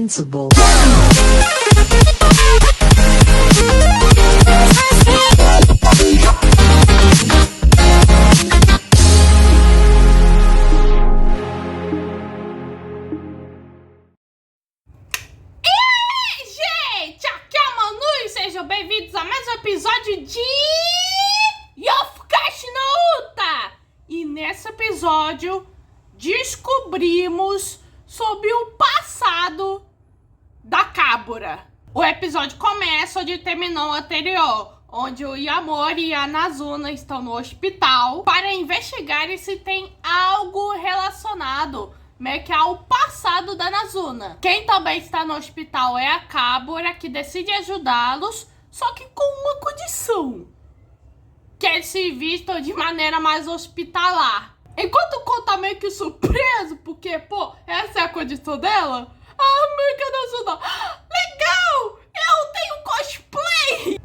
Invincible. Gente, aqui é a Manu e sejam bem-vindos a mais um episódio de Yofukashi no Uta! E nesse episódio descobrimos sobre o passado da Kabura. O episódio começa onde terminou o anterior, onde o Yamori e a Nazuna estão no hospital para investigarem se tem algo relacionado meio que ao passado da Nazuna. Quem também está no hospital é a Kabura, que decide ajudá-los, só que com uma condição: que eles se vistam de maneira mais hospitalar. Enquanto o Kon tá meio que surpreso, porque, pô, essa é a condição dela. Ah, meio que a Nazuna: legal! Eu tenho cosplay!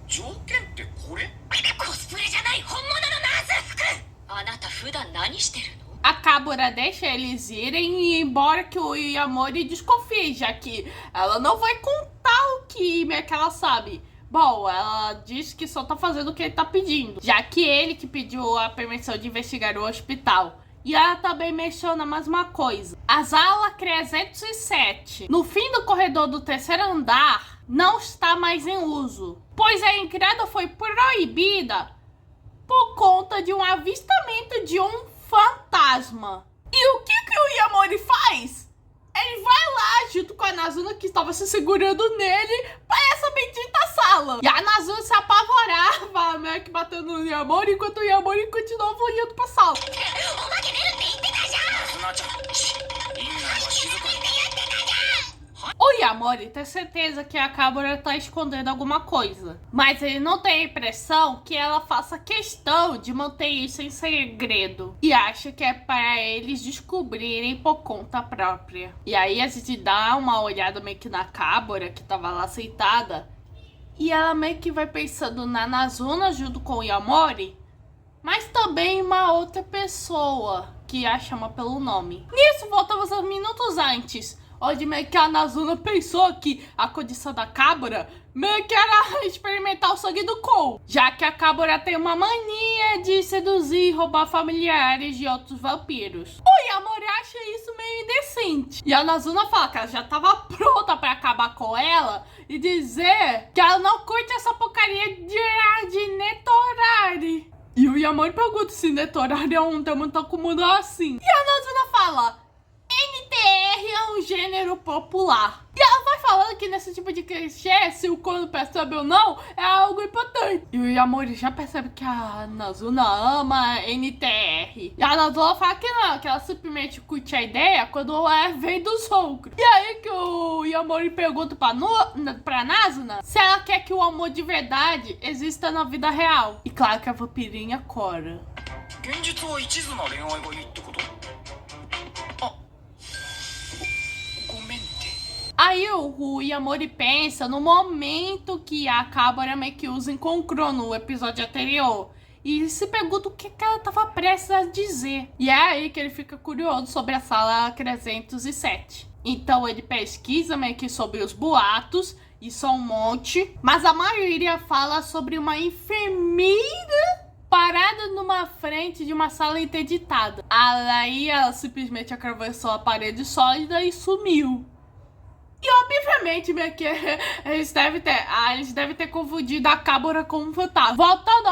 条件ってこれ？コスプレじゃない本物のナース服。あなた普段何してるの？ A Kabura deixa eles irem, e embora que o Yamori desconfie, já que ela não vai contar o que meio que ela sabe. Bom, ela diz que só tá fazendo o que ele tá pedindo, já que ele que pediu a permissão de investigar o hospital. E ela também menciona mais uma coisa: a sala 307, no fim do corredor do terceiro andar, não está mais em uso, pois a entrada foi proibida por conta de um avistamento de um fantasma. E o que o Yamori faz? Ele vai lá junto com a Nazuna, que estava se segurando nele, para essa bendita sala. E a Nazuna se apavorava, meio que batendo no Yamori, enquanto o Yamori continuava olhando pra sala. ナズナちゃん、シッ、みんなは静かに。 O Yamori tem certeza que a Kabura tá escondendo alguma coisa, mas ele não tem a impressão que ela faça questão de manter isso em segredo, e acha que é para eles descobrirem por conta própria. E aí a gente dá uma olhada meio que na Kabura, que tava lá sentada, e ela meio que vai pensando na Nazuna junto com o Yamori, mas também uma outra pessoa que a chama pelo nome. Nisso voltamos uns minutos antes, onde meio que a Nazuna pensou que a condição da Kabura meio que era experimentar o sangue do Kon, já que a Kabura tem uma mania de seduzir e roubar familiares de outros vampiros. O Yamori acha isso meio indecente, e a Nazuna fala que ela já tava pronta pra acabar com ela e dizer que ela não curte essa porcaria de Netorari. E o Yamori pergunta se Netorari é um termo tão comum assim. E a Nazuna fala: NTR é um gênero popular. E ela vai falando que nesse tipo de clichê, se o Kono percebe ou não, é algo importante. E o Yamori já percebe que a Nazuna ama NTR. E a Nazuna fala que não, que ela simplesmente curte a ideia quando vem dos outros. E aí que o Yamori pergunta pra Nazuna se ela quer que o amor de verdade exista na vida real. E claro que a vampirinha cora: 現実は一途な恋愛がいいってこと？あ、ごめんって。 Aí o Yamori pensa no momento que a Kabura meio que usa encontrou no episódio anterior, e se pergunta o que ela estava prestes a dizer. E é aí que ele fica curioso sobre a sala 307. Então ele pesquisa meio que sobre os boatos, e são um monte, mas a maioria fala sobre uma enfermeira parada numa frente de uma sala interditada. Aí ela simplesmente atravessou a parede sólida e sumiu. E obviamente, meio que eles devem ter confundido a Kabura com um fantasma. Voltando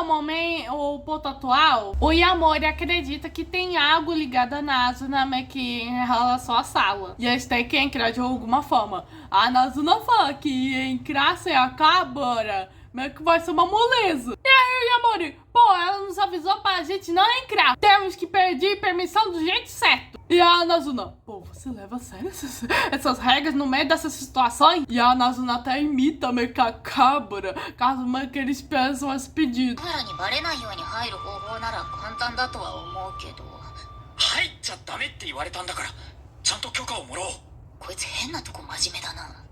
ao ponto atual, o Yamori acredita que tem algo ligado a Nazuna meio que em relação à sala, e eles têm que entrar de alguma forma. A Nazuna fala que entrar sem a Kabura meio que vai ser uma moleza. E aí o Yamori: pô, ela nos avisou pra gente não entrar, temos que pedir permissão do jeito certo. E a Nazuna: pô, você leva a sério essas regras no meio dessas situações? E a Nazuna até imita meio que a Kabura, caso meio que eles pensam esse pedido. カメラにバレないように入る方法なら簡単だとは思うけど。入っちゃダメって言われたんだから、ちゃんと許可をもらおう。こいつ変なとこ真面目だな。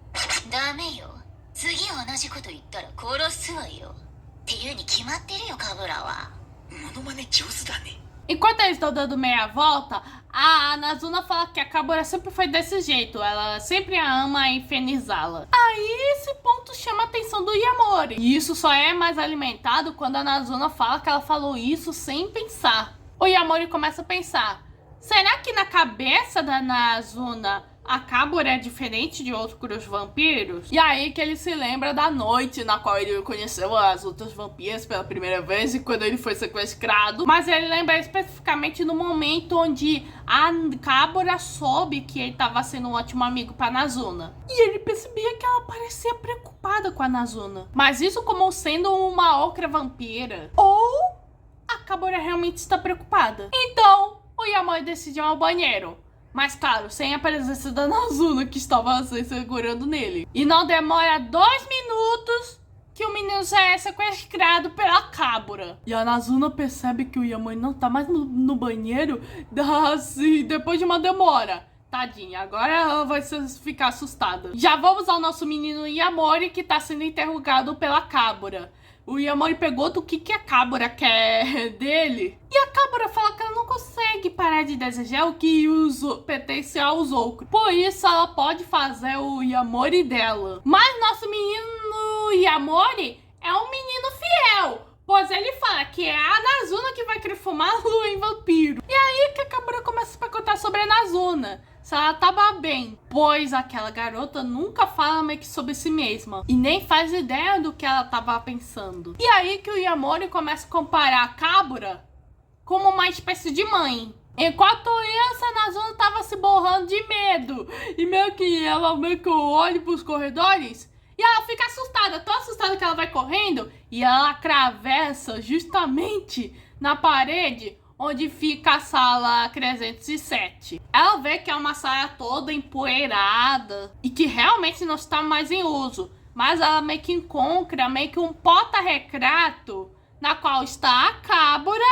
ダメよ。次同じこと言ったら殺すわよ。っていうに決まってるよ、カブラは。モノマネ上手だね。Enquanto eles estão dando meia volta, a Nazuna fala que a Kabura sempre foi desse jeito. Ela sempre a ama infernizá-la. Aí esse ponto chama a atenção do Yamori. E isso só é mais alimentado quando a Nazuna fala que ela falou isso sem pensar. O Yamori começa a pensar: será que na cabeça da Nazuna a Kabura é diferente de outros vampiros? E aí que ele se lembra da noite na qual ele conheceu as outras vampiras pela primeira vez e quando ele foi sequestrado. Mas ele lembra especificamente no momento onde a Kabura soube que ele estava sendo um ótimo amigo para Nazuna. E ele percebia que ela parecia preocupada com a Nazuna. Mas isso como sendo uma outra vampira. Ou a Kabura realmente está preocupada. Então o Yamori decide ir ao banheiro. Mas claro, sem a presença da Nazuna que estava se segurando nele. E não demora 2 minutos que o menino já é sequestrado pela Kabura. E a Nazuna percebe que o Yamori não tá mais no banheiro assim, depois de uma demora. Tadinha, agora ela vai ficar assustada. Já vamos ao nosso menino Yamori, que tá sendo interrogado pela Kabura. O Yamori pergunta o que a Kabura quer dele. E a Kabura fala que ela não consegue parar de desejar o que pertence aos outros. Por isso ela pode fazer o Yamori dela. Mas nosso menino Yamori é um menino fiel. Pois ele fala que é a Nazuna que vai transformá-lo em vampiro. E aí que a Kabura começa a perguntar sobre a Nazuna. Se ela tava bem, pois aquela garota nunca fala meio que sobre si mesma e nem faz ideia do que ela tava pensando. E aí que o Yamori começa a comparar a Kabura como uma espécie de mãe. Enquanto isso, a Nazuna tava se borrando de medo e meio que olha pros corredores e ela fica assustada, tão assustada que ela vai correndo e ela atravessa justamente na parede onde fica a sala 307. Ela vê que é uma sala toda empoeirada e que realmente não está mais em uso. Mas ela meio que encontra meio que um porta-retrato na qual está a Kabura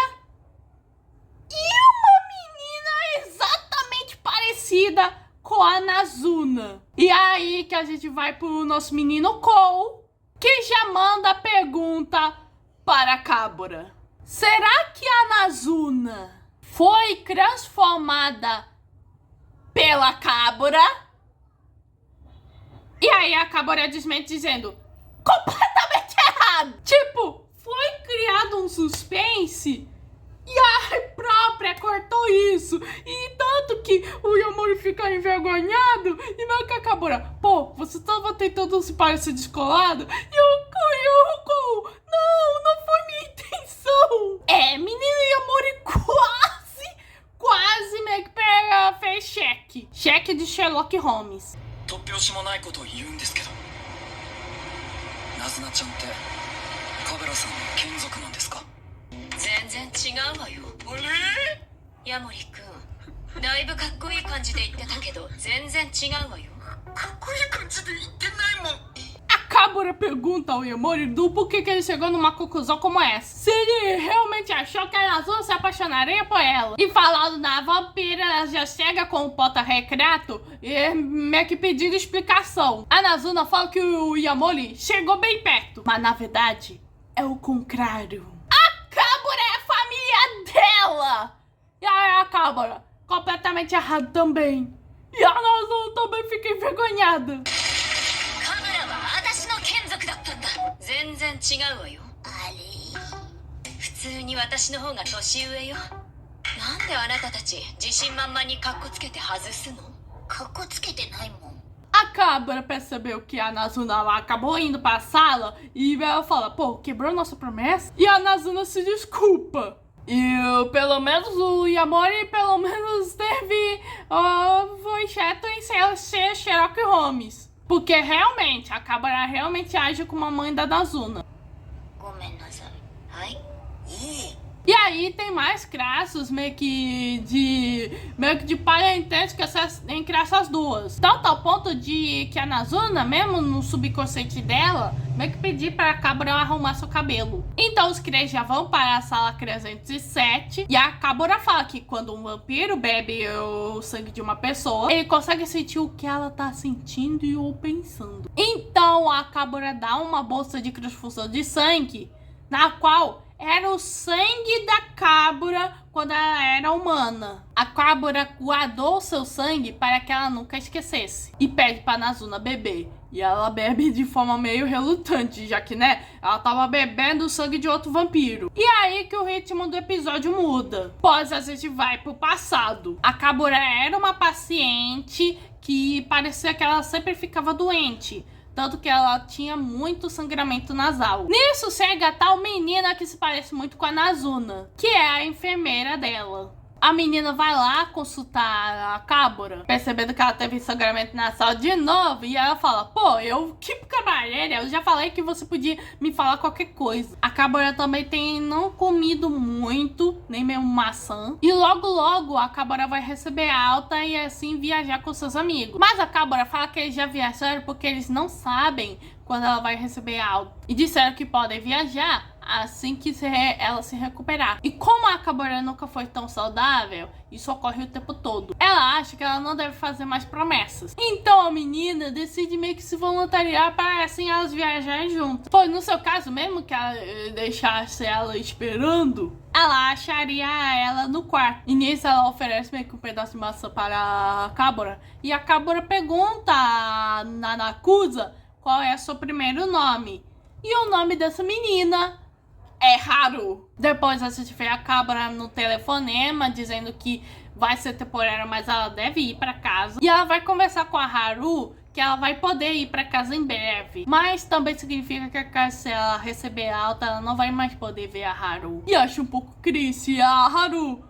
e uma menina exatamente parecida com a Nazuna. E aí que a gente vai pro nosso menino Cole, que já manda a pergunta para a Kabura. Será que a Nazuna foi transformada pela Kabura? E aí a Kabura desmente dizendo: completamente errado! Tipo, foi criado um suspense e a própria cortou isso. E tanto que o Yamori fica envergonhado e meio que a Kabura: pô, você estava tentando se parecer descolado? E o não foi minha intenção. É, menino Yamori quase meio que fez cheque. Cheque de Sherlock Holmes. 突拍子もないことを言うんですけど、ナズナちゃんってカベラさんの眷属なんですか？全然違うわよ。あれ？ヤモリくん、だいぶかっこいい感じで言ってたけど全然違うわよ。かっこいい感じで言ってないもん。 A Kabura pergunta ao Yamori do porquê que ele chegou numa conclusão como essa. Se ele realmente achou que a Nazuna se apaixonaria por ela. E falando na vampira, ela já chega com o porta-retrato e meio que pedindo explicação. A Nazuna fala que o Yamori chegou bem perto. Mas na verdade, é o contrário. A Kabura é a família dela! E aí a Kabura, completamente errado também. E a Nazuna também fica envergonhada. 全然違うわよ。あれ、普通に私の方が年上よ。なんであなたたち自信満々にカッコつけて外すの？カッコつけてないもん。 A Kabura percebeu que a Nazuna acabou indo pra sala e ela fala: pô, quebrou nossa promessa? E a Nazuna se desculpa. E pelo menos o Yamori pelo menos teve foi chato em ser Sherlock Holmes. Porque realmente, a Kabura realmente age como a mãe da Nazuna. E aí tem mais traços meio que de parentesco entre essas duas. Tanto ao ponto de que a Nazuna, mesmo no subconsciente dela, meio que pedir para a Kabura arrumar seu cabelo. Então os três já vão para a sala 307 e a Kabura fala que quando um vampiro bebe o sangue de uma pessoa, ele consegue sentir o que ela tá sentindo ou pensando. Então a Kabura dá uma bolsa de transfusão de sangue, na qual era o sangue da Kabura quando ela era humana. A Kabura guardou seu sangue para que ela nunca esquecesse. E pede para Nazuna beber. E ela bebe de forma meio relutante, já que, né, ela tava bebendo o sangue de outro vampiro. E aí que o ritmo do episódio muda. Pois a gente vai pro passado. A Kabura era uma paciente que parecia que ela sempre ficava doente. Tanto que ela tinha muito sangramento nasal. Nisso chega a tal menina que se parece muito com a Nazuna, que é a enfermeira dela. A menina vai lá consultar a Kabura, percebendo que ela teve sangramento nasal de novo. E ela fala, pô, eu que camarera, eu já falei que você podia me falar qualquer coisa. A Kabura também tem não comido muito, nem mesmo maçã. E logo logo a Kabura vai receber alta e assim viajar com seus amigos. Mas a Kabura fala que eles já viajaram porque eles não sabem quando ela vai receber alta. E disseram que podem viajar assim que ela se recuperar. E como a Kabura nunca foi tão saudável, isso ocorre o tempo todo. Ela acha que ela não deve fazer mais promessas. Então a menina decide meio que se voluntariar para assim elas viajarem juntas. Pois no seu caso, mesmo que ela deixasse ela esperando, ela acharia ela no quarto. E nisso ela oferece meio que um pedaço de maçã para a Kabura. E a Kabura pergunta a Nanakusa qual é o seu primeiro nome. E o nome dessa menina é Haru. Depois a gente vê a Kabura no telefonema dizendo que vai ser temporário, mas ela deve ir pra casa. E ela vai conversar com a Haru que ela vai poder ir pra casa em breve. Mas também significa que se ela receber alta, ela não vai mais poder ver a Haru. E acho um pouco triste a Haru.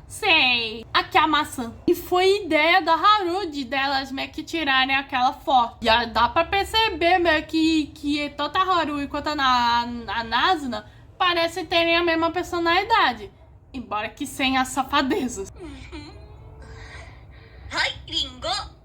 Sei. Aqui a maçã. E foi ideia da Haru de delas meio que tirarem aquela foto. Já dá pra perceber meio que tanto a Haru quanto a Nazuna parecem terem a mesma personalidade. Embora que sem as safadezas. Hai, Ringo.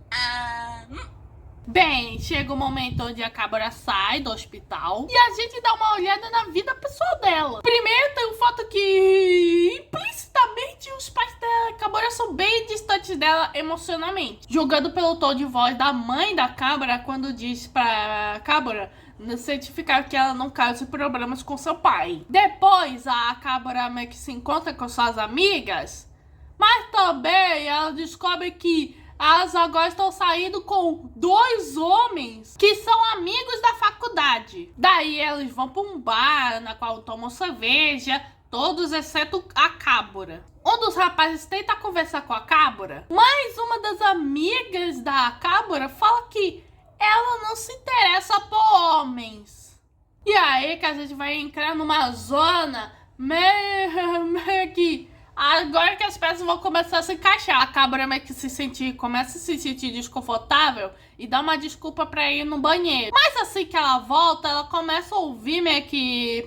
Bem, chega o momento onde a Kabura sai do hospital e a gente dá uma olhada na vida pessoal dela. Primeiro tem o fato que implicitamente os pais da Kabura são bem distantes dela emocionalmente, julgando pelo tom de voz da mãe da Kabura quando diz pra Kabura certificar que ela não cause problemas com seu pai. Depois a Kabura meio que se encontra com suas amigas, mas também ela descobre que elas agora estão saindo com 2 homens que são amigos da faculdade. Daí eles vão para um bar na qual tomam cerveja, todos exceto a Kabura. Um dos rapazes tenta conversar com a Kabura, mas uma das amigas da Kabura fala que ela não se interessa por homens. E aí que a gente vai entrar numa zona meio que... Agora que as peças vão começar a se encaixar. A Kabura meio que começa a se sentir desconfortável e dá uma desculpa pra ir no banheiro. Mas assim que ela volta, ela começa a ouvir meio que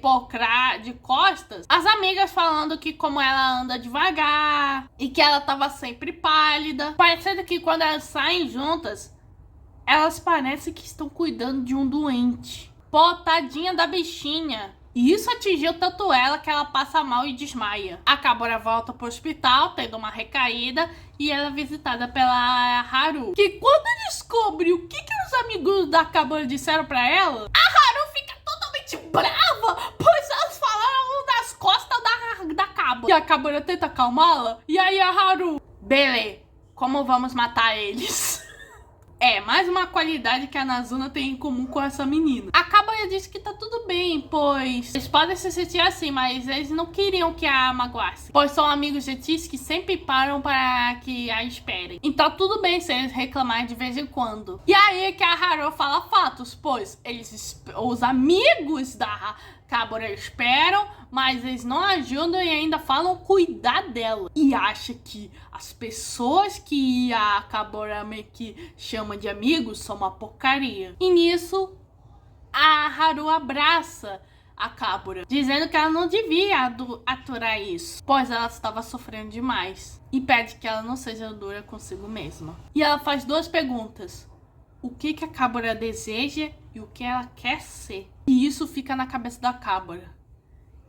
de costas as amigas falando que como ela anda devagar e que ela tava sempre pálida. Parecendo que quando elas saem juntas, elas parecem que estão cuidando de um doente. Pô, tadinha da bichinha. E isso atingiu tanto ela que ela passa mal e desmaia. A Kabura volta pro hospital, tendo uma recaída, e ela é visitada pela Haru, que quando descobre o que os amigos da Kabura disseram pra ela, a Haru fica totalmente brava, pois elas falaram das costas da Kabura. E a Kabura tenta acalmá-la, e aí a Haru, beleza, como vamos matar eles? É, mais uma qualidade que a Nazuna tem em comum com essa menina. A Kabura disse que tá tudo bem, pois eles podem se sentir assim, mas eles não queriam que a magoasse, pois são amigos gentis que sempre param para que a esperem. Então tudo bem se eles reclamarem de vez em quando. E aí que a Haru fala fatos, pois os amigos da Kabura esperam, mas eles não ajudam e ainda falam cuidar dela. E acha que as pessoas que a Kabura meio que chama de amigos são uma porcaria. E nisso, a Haru abraça a Kabura, dizendo que ela não devia aturar isso, pois ela estava sofrendo demais. E pede que ela não seja dura consigo mesma. E ela faz 2 perguntas. O que a Kabura deseja e o que ela quer ser. E isso fica na cabeça da Kabura.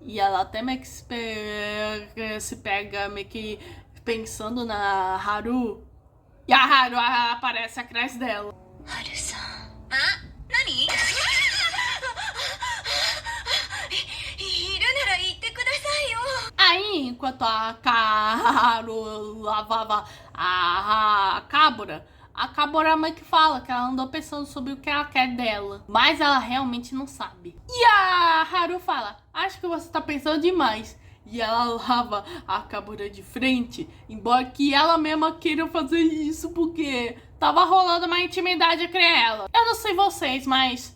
E ela até meio que se pega meio que pensando na Haru. E a Haru aparece atrás dela. Haru-san. Ah, nani? enquanto a Haru lavava a Kabura, a Kabura meio que fala que ela andou pensando sobre o que ela quer dela, mas ela realmente não sabe. E a Haru fala, acho que você tá pensando demais. E ela lava a Kabura de frente, embora que ela mesma queira fazer isso, porque tava rolando uma intimidade entre ela. Eu não sei vocês, mas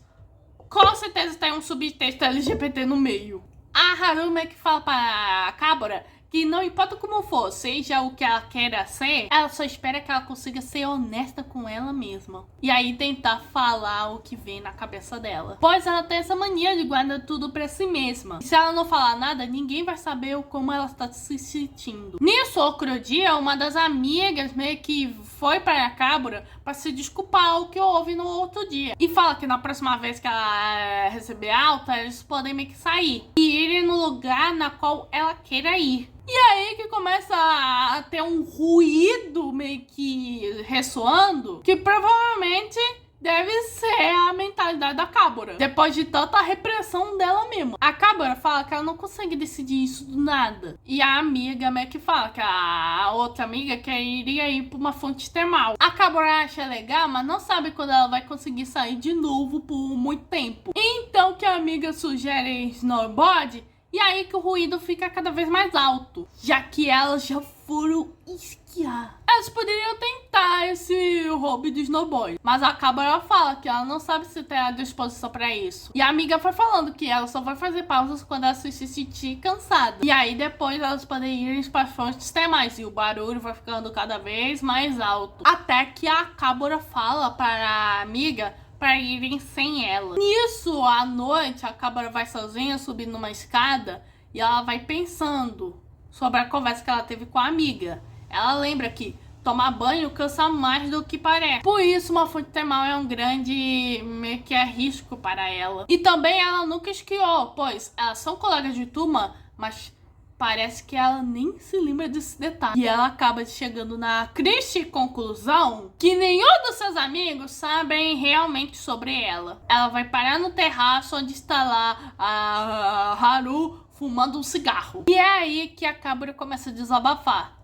com certeza tem um subtexto LGBT no meio. A Haru meio que fala para a Kabura que não importa como for, seja o que ela queira ser, ela só espera que ela consiga ser honesta com ela mesma. E aí tentar falar o que vem na cabeça dela. Pois ela tem essa mania de guardar tudo pra si mesma. E se ela não falar nada, ninguém vai saber como ela está se sentindo. Nisso, outro dia, uma das amigas meio que foi para a Kabura para se desculpar o que houve no outro dia. E fala que na próxima vez que ela receber alta, eles podem meio que sair e irem no lugar na qual ela queira ir. E aí que começa a ter um ruído meio que ressoando, que provavelmente deve ser a mentalidade da Kabura, depois de tanta repressão dela mesma. A Kabura fala que ela não consegue decidir isso do nada. E a amiga meio que fala que a outra amiga queria ir pra uma fonte termal. A Kabura acha legal, mas não sabe quando ela vai conseguir sair de novo por muito tempo. Então que a amiga sugere snowboard. E aí que o ruído fica cada vez mais alto, já que elas já foram esquiar. Elas poderiam tentar esse hobby do snowboard, mas a Kabura fala que ela não sabe se tem a disposição pra isso. E a amiga foi falando que ela só vai fazer pausas quando ela se sentir cansada. E aí depois elas podem ir para fontes termais e o barulho vai ficando cada vez mais alto. Até que a Kabura fala para a amiga para irem sem ela. Nisso, à noite, a Kabura vai sozinha subindo uma escada e ela vai pensando sobre a conversa que ela teve com a amiga. Ela lembra que tomar banho cansa mais do que parece. Por isso, uma fonte termal é um grande meio que é risco para ela. E também ela nunca esquiou, pois elas são colegas de turma, mas parece que ela nem se lembra desse detalhe. E ela acaba chegando na triste conclusão que nenhum dos seus amigos sabem realmente sobre ela. Ela vai parar no terraço onde está lá a Haru fumando um cigarro. E é aí que a Kabura começa a desabafar.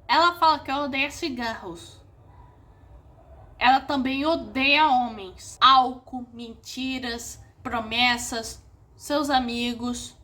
Ela fala que ela odeia cigarros. Ela também odeia homens. Álcool, mentiras, promessas, seus amigos,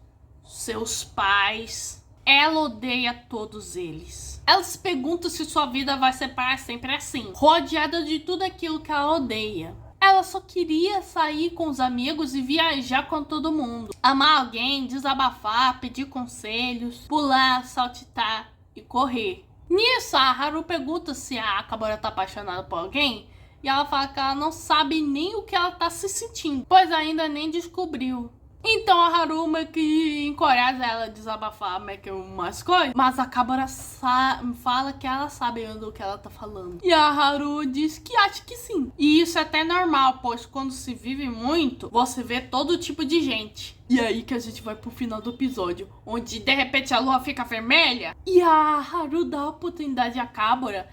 seus pais. Ela odeia todos eles. Ela se pergunta se sua vida vai ser para sempre assim, rodeada de tudo aquilo que ela odeia. Ela só queria sair com os amigos e viajar com todo mundo. Amar alguém, desabafar, pedir conselhos, pular, saltitar e correr. Nisso, a Haru pergunta se a Kabura tá apaixonada por alguém e ela fala que ela não sabe nem o que ela tá se sentindo, pois ainda nem descobriu. Então a Haru meio que encoraja ela a desabafar meio que umas coisas, mas a Kabura fala que ela sabe do que ela tá falando. E a Haru diz que acha que sim. E isso é até normal, pois quando se vive muito, você vê todo tipo de gente. E aí que a gente vai pro final do episódio, onde de repente a lua fica vermelha e a Haru dá a oportunidade à Kabura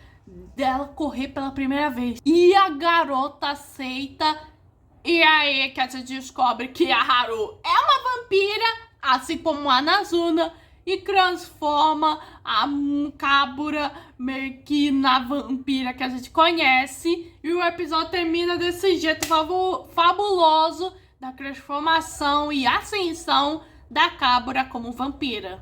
dela correr pela primeira vez. E a garota aceita. E aí que a gente descobre que a Haru é uma vampira, assim como a Nazuna, e transforma a Kabura meio que na vampira que a gente conhece. E o episódio termina desse jeito fabuloso da transformação e ascensão da Kabura como vampira.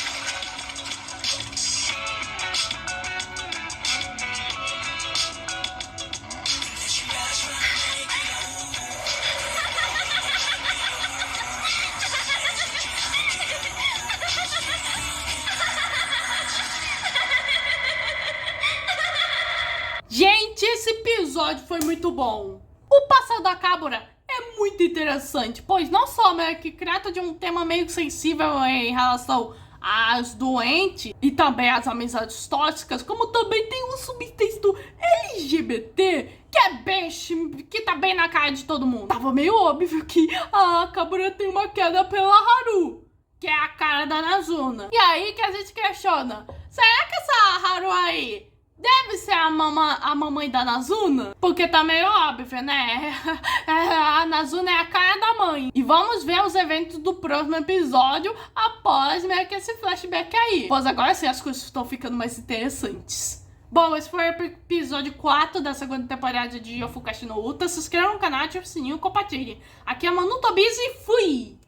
Gente, esse episódio foi muito bom. O passado da Kabura é muito interessante, pois não só meio que trata de um tema meio sensível em relação às doentes e também às amizades tóxicas, como também tem um subtexto LGBT que tá bem na cara de todo mundo. Tava meio óbvio que a Kabura tem uma queda pela Haru, que é a cara da Nazuna. E aí que a gente questiona, será que essa Haru aí deve ser a mamãe da Nazuna? Porque tá meio óbvio, né? A Nazuna é a cara da mãe. E vamos ver os eventos do próximo episódio após meio que esse flashback aí. Pois agora sim as coisas estão ficando mais interessantes. Bom, esse foi o episódio 4 da segunda temporada de Yofukashi no Uta. Se inscreva no canal, ative o sininho e compartilhe. Aqui é Manu Tobias e fui!